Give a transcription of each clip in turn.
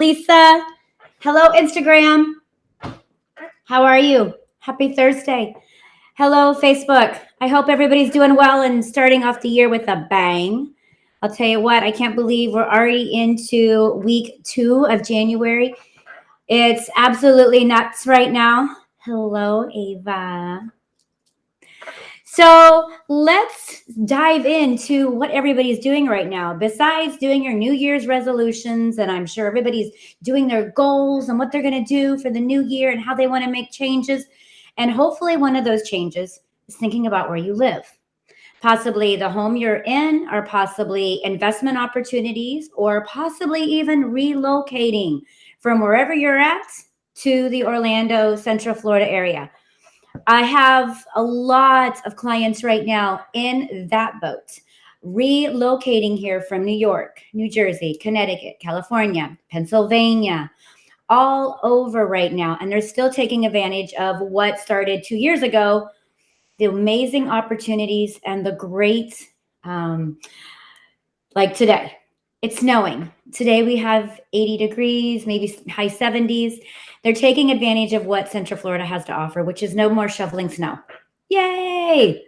Lisa, hello, Instagram. How are you? Happy Thursday. Hello, Facebook. I hope everybody's doing well and starting off the year with a bang. I'll tell you what, I can't believe we're already into week 2 of January. It's absolutely nuts right now. Hello, Ava. So let's dive into what everybody's doing right now. Besides doing your New Year's resolutions, and I'm sure everybody's doing their goals and what they're going to do for the new year and how they want to make changes. And hopefully, one of those changes is thinking about where you live. Possibly the home you're in, or possibly investment opportunities, or possibly even relocating from wherever you're at to the Orlando, Central Florida area. I have a lot of clients right now in that boat, relocating here from New York, New Jersey, Connecticut, California, Pennsylvania, all over right now. And they're still taking advantage of what started 2 years ago, the amazing opportunities and the great, um, like today. It's snowing. Today we have 80 degrees, maybe high 70s. They're taking advantage of what Central Florida has to offer, which is no more shoveling snow. Yay!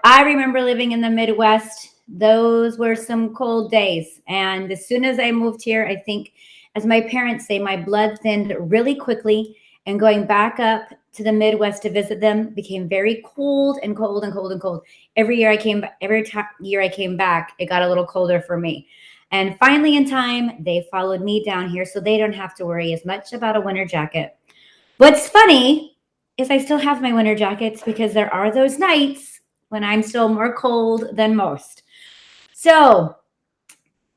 I remember living in the Midwest. Those were some cold days. And as soon as I moved here, I think, as my parents say, my blood thinned really quickly. And going back up to the Midwest to visit them became very cold and cold and cold and cold. Every year I came back, it got a little colder for me. And finally, in time, they followed me down here so they don't have to worry as much about a winter jacket. What's funny is I still have my winter jackets because there are those nights when I'm still more cold than most. So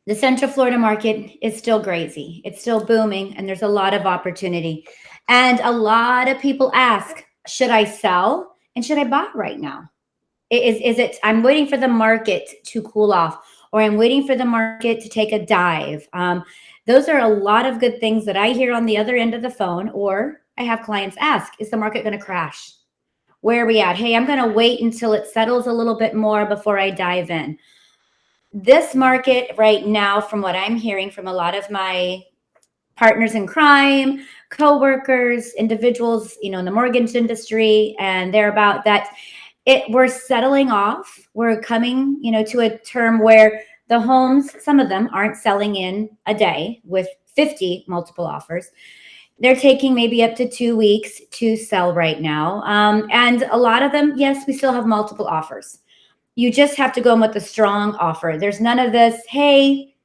the Central Florida market is still crazy. It's still booming, and there's a lot of opportunity. And a lot of people ask, should I sell and should I buy right now? Is it, I'm waiting for the market to cool off, or I'm waiting for the market to take a dive. Those are a lot of good things that I hear on the other end of the phone, or I have clients ask, is the market going to crash? Where are we at? Hey, I'm going to wait until it settles a little bit more before I dive in. This market right now, from what I'm hearing from a lot of my partners in crime, coworkers, individuals, in the mortgage industry, and they're about that, we're settling off. We're coming, to a term where the homes, some of them aren't selling in a day with 50 multiple offers. They're taking maybe up to 2 weeks to sell right now. And a lot of them, yes, we still have multiple offers. You just have to go in with a strong offer. There's none of this, hey,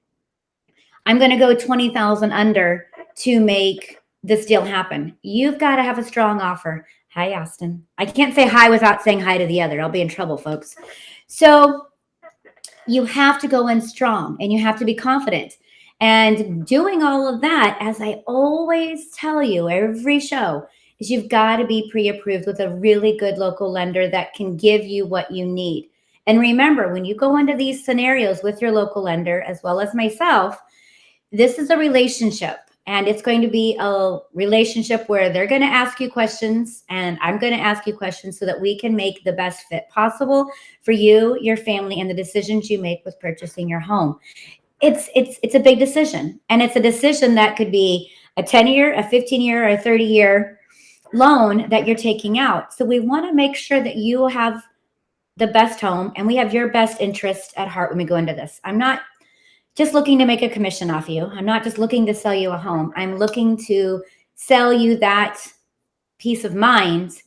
I'm going to go 20,000 under to make this deal happen. You've got to have a strong offer. Hi, Austin. I can't say hi without saying hi to the other. I'll be in trouble, folks. So you have to go in strong and you have to be confident. And doing all of that, as I always tell you every show, is you've got to be pre-approved with a really good local lender that can give you what you need. And remember, when you go into these scenarios with your local lender, as well as myself, this is a relationship. And it's going to be a relationship where they're going to ask you questions and I'm going to ask you questions so that we can make the best fit possible for you, your family, and the decisions you make with purchasing your home. It's a big decision. And it's a decision that could be a 10-year, a 15-year, or a 30-year loan that you're taking out. So we want to make sure that you have the best home and we have your best interest at heart when we go into this. I'm not just looking to make a commission off you. I'm not just looking to sell you a home. I'm looking to sell you that peace of mind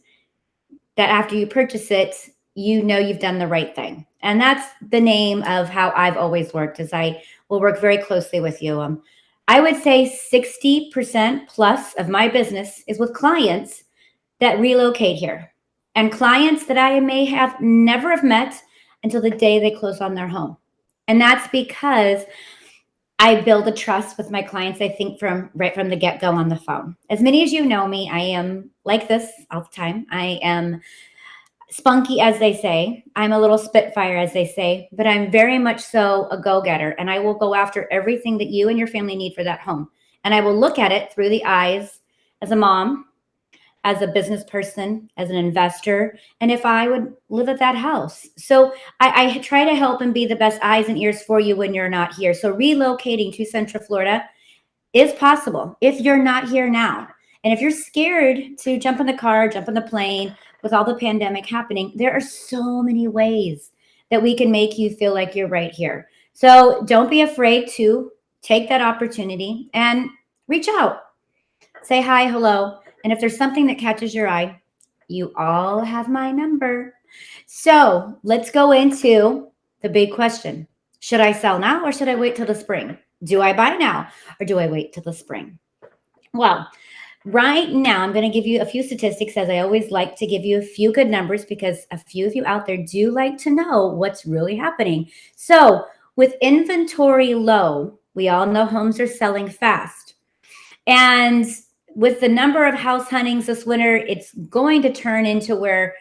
that after you purchase it, you know you've done the right thing. And that's the name of how I've always worked, is I will work very closely with you. I would say 60% plus of my business is with clients that relocate here, and clients that I may have never have met until the day they close on their home. And that's because I build a trust with my clients, I think, right from the get-go on the phone. As many as you know me, I am like this all the time. I am spunky, as they say. I'm a little spitfire, as they say, but I'm very much so a go-getter, and I will go after everything that you and your family need for that home. And I will look at it through the eyes as a mom, as a business person, as an investor, and if I would live at that house. So I try to help and be the best eyes and ears for you when you're not here. So relocating to Central Florida, is possible if you're not here now. And if you're scared to jump in the car, jump on the plane with all the pandemic happening, there are so many ways that we can make you feel like you're right here. So don't be afraid to take that opportunity and reach out. Say hi, hello. And if there's something that catches your eye, you all have my number. So let's go into the big question. Should I sell now or should I wait till the spring? Do I buy now or do I wait till the spring? Well, right now, I'm going to give you a few statistics, as I always like to give you a few good numbers because a few of you out there do like to know what's really happening. So, with inventory low, we all know homes are selling fast. And with the number of house huntings this winter, it's going to turn into where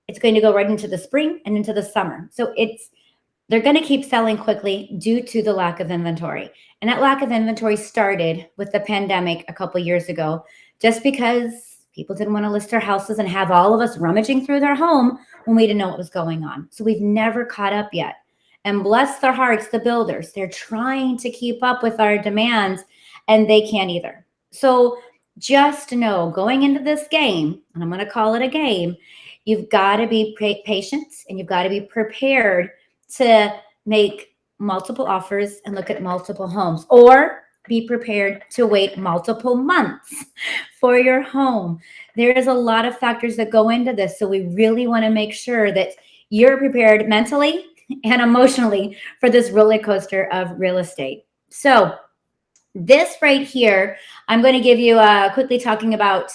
it's going to go right into the spring and into the summer. So, they're going to keep selling quickly due to the lack of inventory. And that lack of inventory started with the pandemic a couple years ago, just because people didn't want to list their houses and have all of us rummaging through their home when we didn't know what was going on. So we've never caught up yet. And bless their hearts, the builders, they're trying to keep up with our demands and they can't either. So just know going into this game, and I'm going to call it a game, you've got to be patient and you've got to be prepared to make multiple offers and look at multiple homes, or be prepared to wait multiple months for your home. There is a lot of factors that go into this. So we really want to make sure that you're prepared mentally and emotionally for this roller coaster of real estate. So this right here, I'm going to give you quickly talking about,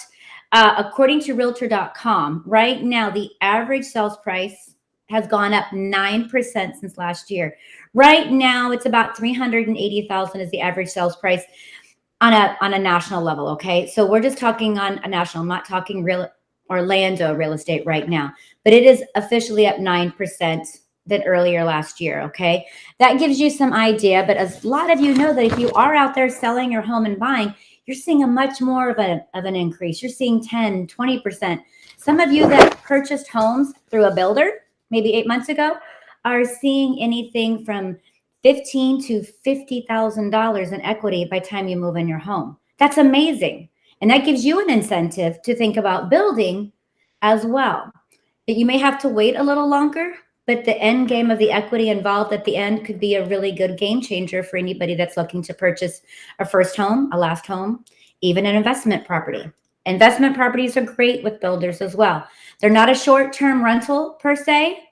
according to realtor.com, right now, the average sales price has gone up 9% since last year. Right now, it's about $380,000 is the average sales price on a national level. Okay, so we're just talking on a national. I'm not talking Orlando real estate right now, but it is officially up 9% than earlier last year. Okay, that gives you some idea. But a lot of you know that if you are out there selling your home and buying, you're seeing a much more of an increase. You're seeing 10, 20%. Some of you that purchased homes through a builder maybe 8 months ago, are seeing anything from $15,000 to $50,000 in equity by the time you move in your home. That's amazing. And that gives you an incentive to think about building as well. But you may have to wait a little longer, but the end game of the equity involved at the end could be a really good game changer for anybody that's looking to purchase a first home, a last home, even an investment property. Investment properties are great with builders as well. They're not a short-term rental per se.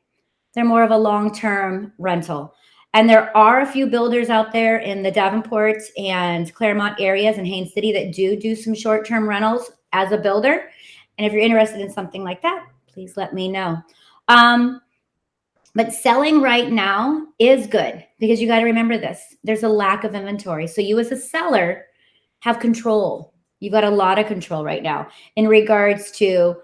They're more of a long-term rental. And there are a few builders out there in the Davenport and Claremont areas and Haines City that do some short-term rentals as a builder. And if you're interested in something like that, please let me know. But selling right now is good because you got to remember this. There's a lack of inventory. So you as a seller have control. You've got a lot of control right now in regards to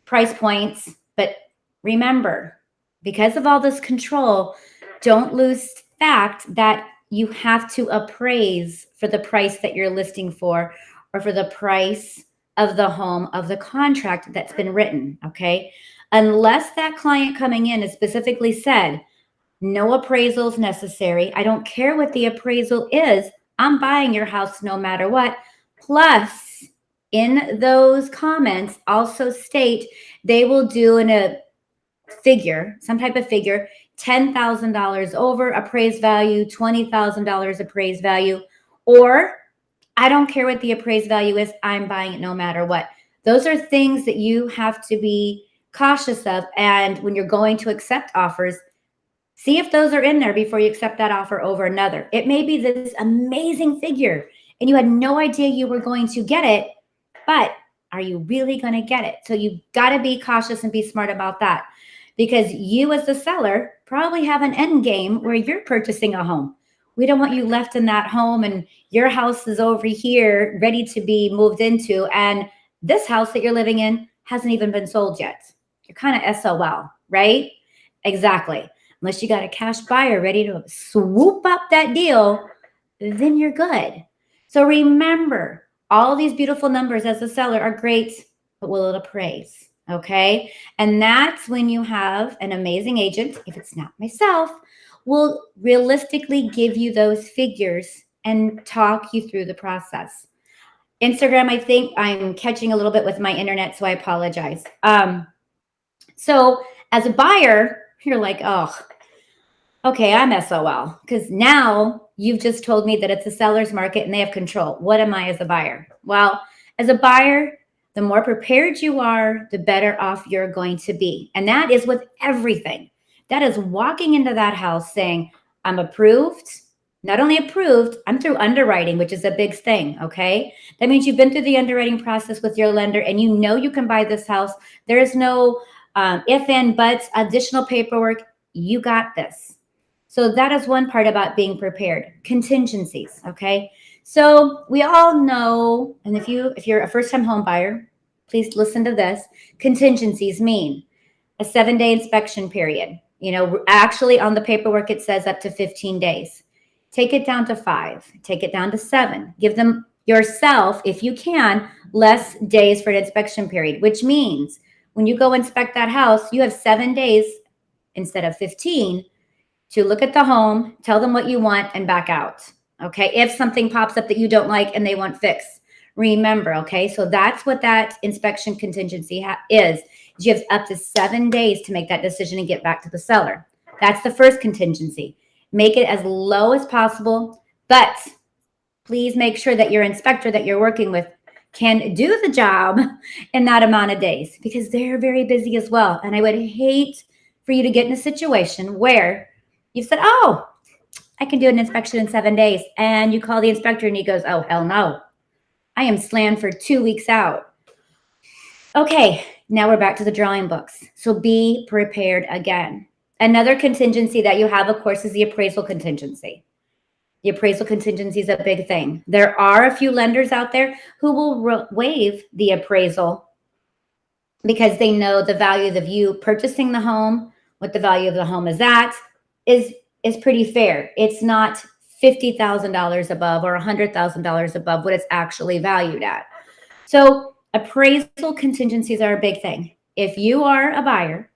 price points. But remember, because of all this control, don't lose fact that you have to appraise for the price that you're listing for or for the price of the home of the contract that's been written, okay? Unless that client coming in has specifically said, no appraisals necessary. I don't care what the appraisal is. I'm buying your house no matter what. Plus, in those comments, also state they will do in a figure, some type of figure, $10,000 over appraised value, $20,000 appraised value, or I don't care what the appraised value is. I'm buying it no matter what. Those are things that you have to be cautious of. And when you're going to accept offers, see if those are in there before you accept that offer over another. It may be this amazing figure and you had no idea you were going to get it, but are you really going to get it? So you've got to be cautious and be smart about that because you as the seller probably have an end game where you're purchasing a home. We don't want you left in that home and your house is over here ready to be moved into. And this house that you're living in hasn't even been sold yet. You're kind of SOL, right? Exactly. Unless you got a cash buyer ready to swoop up that deal, then you're good. So remember, all these beautiful numbers as a seller are great, but will it appraise? Okay. And that's when you have an amazing agent, if it's not myself, will realistically give you those figures and talk you through the process. Instagram, I think I'm catching a little bit with my internet, so I apologize. So as a buyer, you're like, oh, okay, I'm SOL, because now you've just told me that it's a seller's market and they have control. What am I as a buyer? Well, as a buyer, the more prepared you are, the better off you're going to be. And that is with everything. That is walking into that house saying, I'm approved. Not only approved, I'm through underwriting, which is a big thing. Okay. That means you've been through the underwriting process with your lender and you know you can buy this house. There is no if and buts, additional paperwork. You got this. So that is one part about being prepared. Contingencies, okay? So we all know, and if you're a first-time home buyer, please listen to this. Contingencies mean a 7-day inspection period. You know, actually on the paperwork it says up to 15 days. Take it down to 5, take it down to 7. Give them yourself, if you can, less days for an inspection period, which means when you go inspect that house, you have 7 days instead of 15 to look at the home, tell them what you want, and back out. Okay. If something pops up that you don't like and they want fixed, remember. Okay. So that's what that inspection contingency is. You have up to 7 days to make that decision and get back to the seller. That's the first contingency. Make it as low as possible, but please make sure that your inspector that you're working with can do the job in that amount of days because they're very busy as well. And I would hate for you to get in a situation where you said, oh, I can do an inspection in 7 days. And you call the inspector and he goes, oh, hell no. I am slammed for 2 weeks out. Okay, now we're back to the drawing books. So be prepared again. Another contingency that you have, of course, is the appraisal contingency. The appraisal contingency is a big thing. There are a few lenders out there who will waive the appraisal because they know the value of you purchasing the home, what the value of the home is at, is pretty fair. It's not $50,000 above or $100,000 above what it's actually valued at. So appraisal contingencies are a big thing. If you are a buyer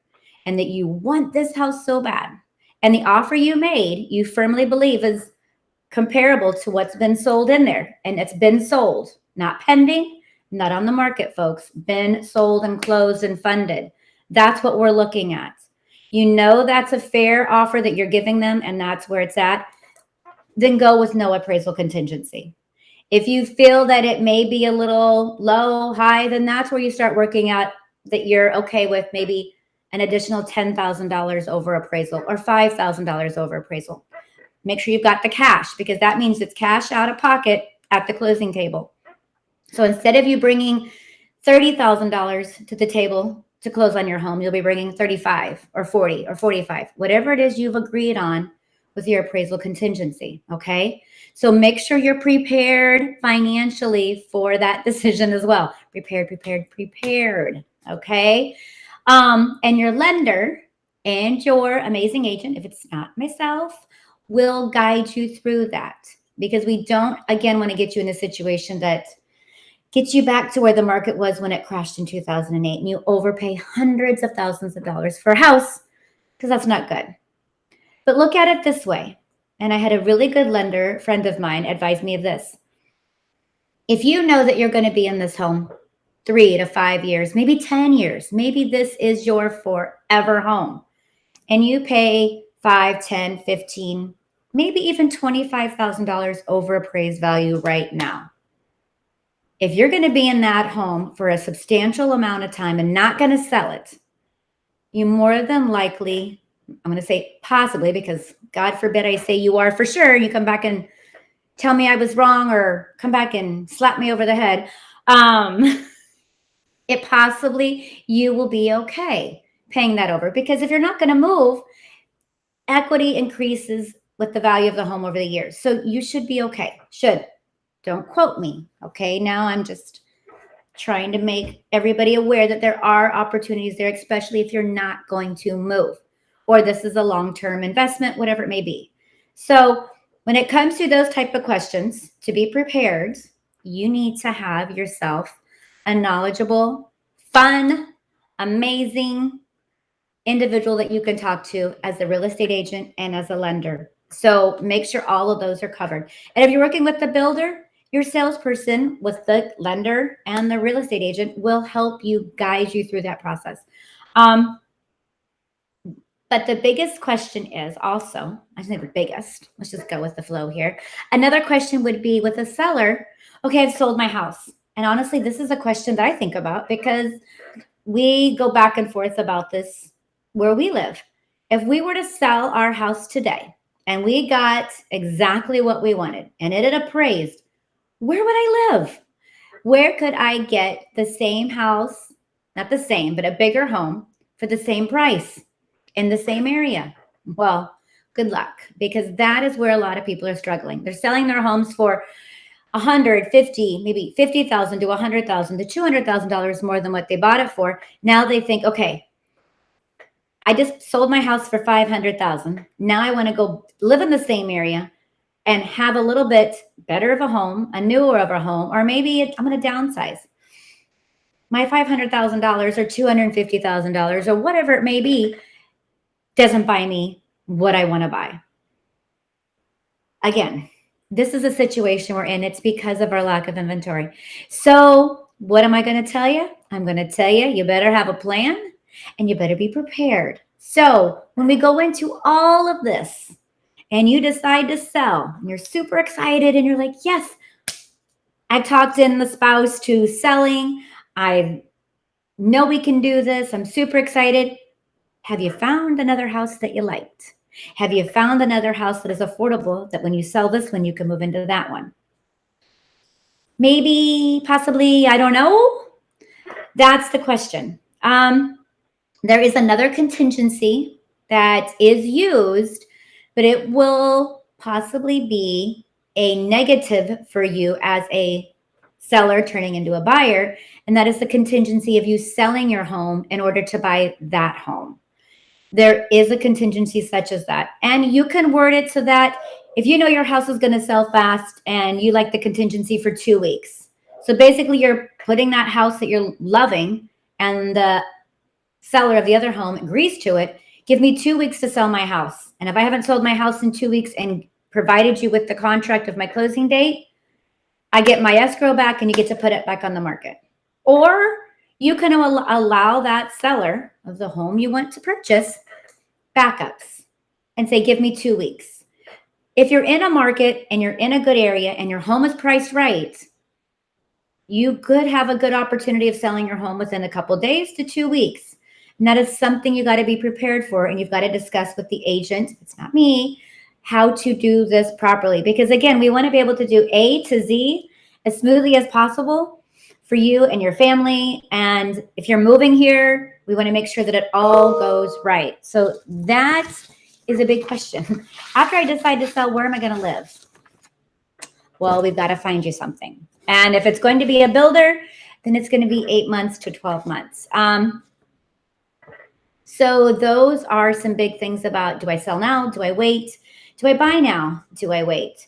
and that you want this house so bad and the offer you made, you firmly believe is comparable to what's been sold in there, and it's been sold, not pending, not on the market, folks, been sold and closed and funded. That's what we're looking at. You know that's a fair offer that you're giving them and that's where it's at, then go with no appraisal contingency. If you feel that it may be a little low, high, then that's where you start working out that you're okay with maybe an additional $10,000 over appraisal or $5,000 over appraisal. Make sure you've got the cash because that means it's cash out of pocket at the closing table. So instead of you bringing $30,000 to the table to close on your home, you'll be bringing 35 or 40 or 45, whatever it is you've agreed on with your appraisal contingency. Okay. So make sure you're prepared financially for that decision as well. Prepared. Okay. And your lender and your amazing agent, if it's not myself, will guide you through that because we don't, again, want to get you in a situation that gets you back to where the market was when it crashed in 2008 and you overpay hundreds of thousands of dollars for a house because that's not good. But look at it this way. And I had a really good lender friend of mine advise me of this. If you know that you're going to be in this home 3 to 5 years, maybe 10 years, maybe this is your forever home and you pay 5, 10, 15, maybe even $25,000 over appraised value right now. If you're going to be in that home for a substantial amount of time and not going to sell it, you more than likely, I'm going to say possibly, because God forbid I say you are for sure, you come back and tell me I was wrong or come back and slap me over the head. It possibly you will be okay paying that over because if you're not going to move, equity increases with the value of the home over the years. So you should be okay. Should. Don't quote me. Okay. Now I'm just trying to make everybody aware that there are opportunities there, especially if you're not going to move or this is a long-term investment, whatever it may be. So when it comes to those type of questions, to be prepared, you need to have yourself a knowledgeable, fun, amazing individual that you can talk to as a real estate agent and as a lender. So make sure all of those are covered. And if you're working with the builder, your salesperson with the lender and the real estate agent will help you, guide you through that process. But the biggest question is also, I think the biggest, let's just go with the flow here. Another question would be with a seller, okay, I've sold my house. And honestly, this is a question that I think about because we go back and forth about this where we live. If we were to sell our house today and we got exactly what we wanted and it had appraised, where would I live? Where could I get the same house, not the same, but a bigger home for the same price in the same area? Well, good luck, because that is where a lot of people are struggling. They're selling their homes for 150, maybe 50,000 to 100,000 to $200,000 more than what they bought it for. Now they think, okay, I just sold my house for 500,000. Now I want to go live in the same area and have a little bit better of a home, a newer of a home, or maybe I'm going to downsize. My $500,000 or $250,000 or whatever it may be doesn't buy me what I want to buy. Again, this is a situation we're in. It's because of our lack of inventory. So what am I going to tell you? I'm going to tell you, you better have a plan and you better be prepared. So when we go into all of this and you decide to sell and you're super excited and you're like, yes, I've talked in the spouse to selling. I know we can do this. I'm super excited. Have you found another house that you liked? Have you found another house that is affordable that when you sell this one, you can move into that one? Maybe, possibly, I don't know. That's the question. There is another contingency that is used, but it will possibly be a negative for you as a seller turning into a buyer. And that is the contingency of you selling your home in order to buy that home. There is a contingency such as that. And you can word it so that if you know your house is going to sell fast and you like the contingency for 2 weeks. So basically you're putting that house that you're loving and the seller of the other home agrees to it. Give me 2 weeks to sell my house. And if I haven't sold my house in 2 weeks and provided you with the contract of my closing date, I get my escrow back and you get to put it back on the market. Or you can allow that seller of the home you want to purchase backups and say, give me 2 weeks. If you're in a market and you're in a good area and your home is priced right, you could have a good opportunity of selling your home within a couple of days to 2 weeks. And that is something you got to be prepared for. And you've got to discuss with the agent, it's not me, how to do this properly. Because again, we want to be able to do A to Z as smoothly as possible for you and your family. And if you're moving here, we want to make sure that it all goes right. So that is a big question. After I decide to sell, where am I going to live? Well, we've got to find you something. And if it's going to be a builder, then it's going to be 8 months to 12 months. So those are some big things about, do I sell now? Do I wait? Do I buy now? Do I wait?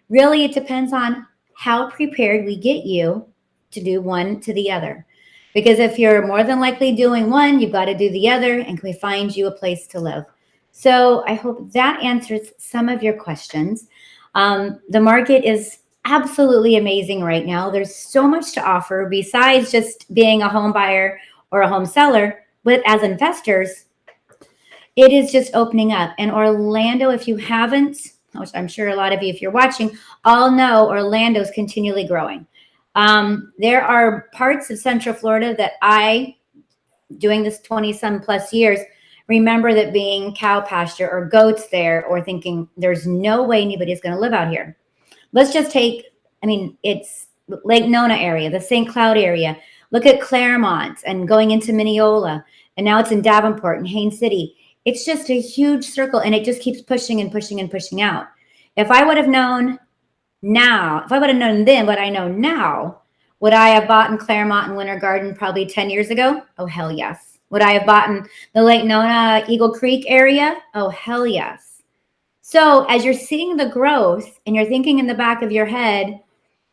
Really, it depends on how prepared we get you to do one to the other. Because if you're more than likely doing one, you've got to do the other. And can we find you a place to live? So I hope that answers some of your questions. The market is absolutely amazing right now. There's so much to offer besides just being a home buyer or a home seller. But as investors, it is just opening up. And Orlando, if you haven't, which I'm sure a lot of you, if you're watching, all know Orlando's continually growing. There are parts of Central Florida that I, doing this 20-some plus years, remember that being cow pasture or goats there, or thinking there's no way anybody's going to live out here. Let's just take, it's Lake Nona area, the St. Cloud area. Look at Claremont and going into Mineola. And now it's in Davenport and Haines City. It's just a huge circle, and it just keeps pushing and pushing and pushing out. If I would have known now, if I would have known then what I know now, would I have bought in Claremont and Winter Garden probably 10 years ago? Oh, hell yes. Would I have bought in the Lake Nona, Eagle Creek area? Oh, hell yes. So as you're seeing the growth and you're thinking in the back of your head,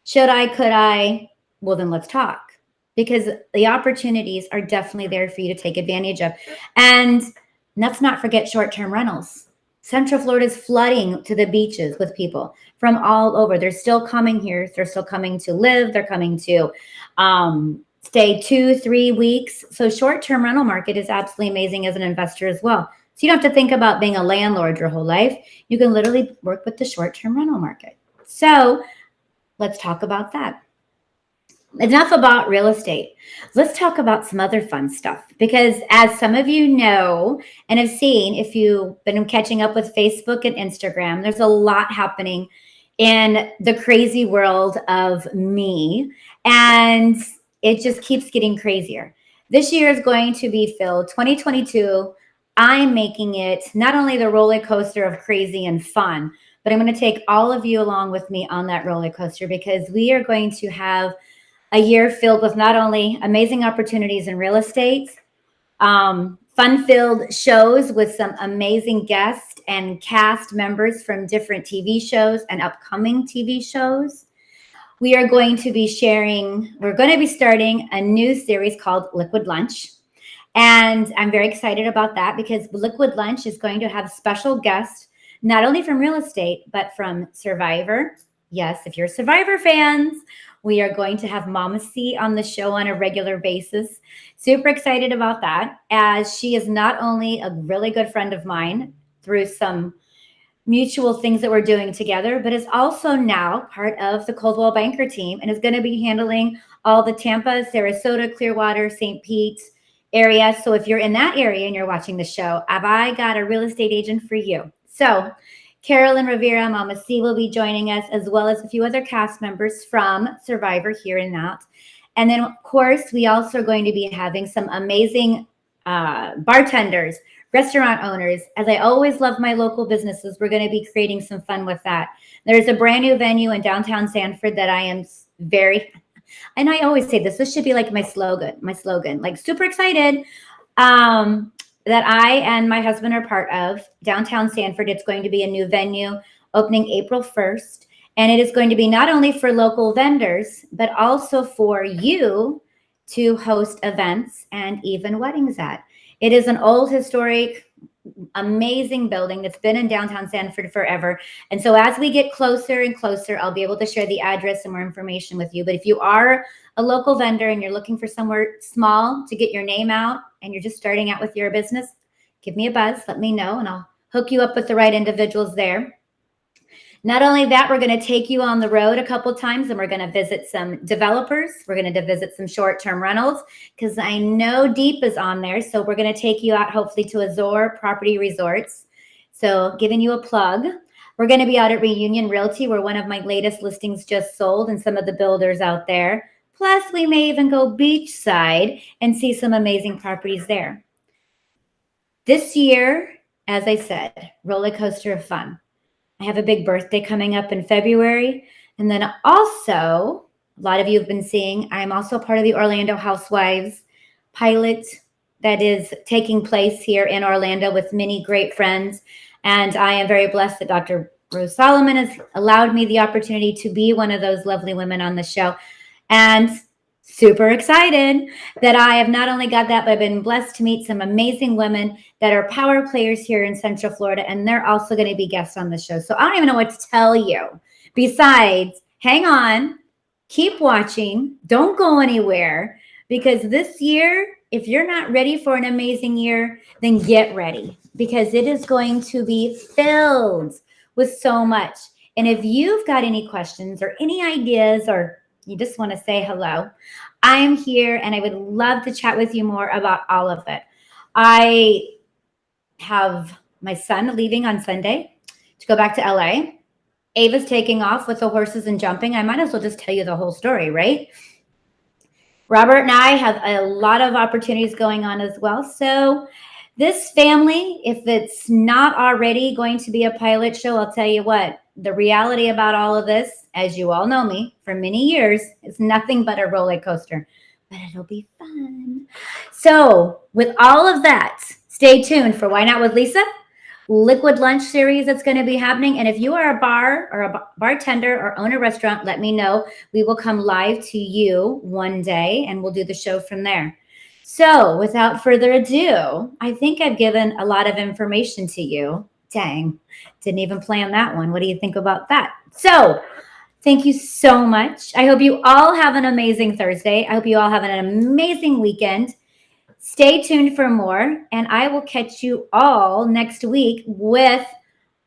should I, could I? Well, then let's talk, because the opportunities are definitely there for you to take advantage of. And let's not forget short-term rentals. Central Florida is flooding to the beaches with people from all over. They're still coming here. They're still coming to live. They're coming to stay 2-3 weeks. So short-term rental market is absolutely amazing as an investor as well. So you don't have to think about being a landlord your whole life. You can literally work with the short-term rental market. So let's talk about that. Enough about real estate. Let's talk about some other fun stuff, because as some of you know and have seen, if you've been catching up with Facebook and Instagram, there's a lot happening in the crazy world of me, and it just keeps getting crazier. This year is going to be filled, 2022. I'm making it not only the roller coaster of crazy and fun, but I'm going to take all of you along with me on that roller coaster, because we are going to have a year filled with not only amazing opportunities in real estate, fun-filled shows with some amazing guests and cast members from different TV shows and upcoming TV shows. We are going to be we're going to be starting a new series called Liquid Lunch. And I'm very excited about that, because Liquid Lunch is going to have special guests, not only from real estate, but from Survivor. Yes, if you're Survivor fans, we are going to have Mama C on the show on a regular basis. Super excited about that, as she is not only a really good friend of mine through some mutual things that we're doing together, but is also now part of the Coldwell Banker team and is going to be handling all the Tampa, Sarasota, Clearwater, St. Pete area. So if you're in that area and you're watching the show, have I got a real estate agent for you? So Carolyn Rivera, Mama C will be joining us, as well as a few other cast members from Survivor here and out. And then, of course, we also are going to be having some amazing bartenders, restaurant owners. As I always love my local businesses, we're going to be creating some fun with that. There's a brand new venue in downtown Sanford that I am and I always say this should be like my slogan, like super excited. That I and my husband are part of, downtown Sanford. It's going to be a new venue opening April 1st. And it is going to be not only for local vendors, but also for you to host events and even weddings at. It is an old, historic, amazing building that's been in downtown Sanford forever. And so as we get closer and closer, I'll be able to share the address and more information with you. But if you are a local vendor and you're looking for somewhere small to get your name out and you're just starting out with your business, give me a buzz, let me know, and I'll hook you up with the right individuals there. Not only that, we're going to take you on the road a couple times, and we're going to visit some developers. We're going to visit some short-term rentals, because I know Deep is on there. So we're going to take you out, hopefully, to Azure Property Resorts. So giving you a plug. We're going to be out at Reunion Realty, where one of my latest listings just sold, and some of the builders out there. Plus, we may even go beachside and see some amazing properties there. This year, as I said, roller coaster of fun. I have a big birthday coming up in February. And then also, a lot of you have been seeing, I'm also part of the Orlando Housewives pilot that is taking place here in Orlando with many great friends. And I am very blessed that Dr. Rose Solomon has allowed me the opportunity to be one of those lovely women on the show. And super excited that I have not only got that, but I've been blessed to meet some amazing women that are power players here in Central Florida, and they're also going to be guests on the show. So I don't even know what to tell you. Besides, hang on, keep watching, don't go anywhere, because this year, if you're not ready for an amazing year, then get ready, because it is going to be filled with so much. And if you've got any questions or any ideas, or you just want to say hello, I am here, and I would love to chat with you more about all of it. I have my son leaving on Sunday to go back to LA. Ava's taking off with the horses and jumping. I might as well just tell you the whole story, right? Robert and I have a lot of opportunities going on as well. So this family, if it's not already going to be a pilot show, I'll tell you what, the reality about all of this, as you all know me for many years, is nothing but a roller coaster, but it'll be fun. So with all of that, stay tuned for Why Not with Lisa, Liquid Lunch series that's going to be happening. And if you are a bar or a bartender or own a restaurant, let me know. We will come live to you one day and we'll do the show from there. So without further ado, I think I've given a lot of information to you. Dang, didn't even plan that one. What do you think about that? So, thank you so much. I hope you all have an amazing Thursday. I hope you all have an amazing weekend. Stay tuned for more, and I will catch you all next week with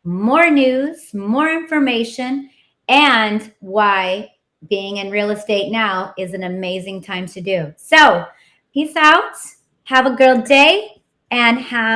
more news, more information, and why being in real estate now is an amazing time to do. So, peace out. Have a good day and have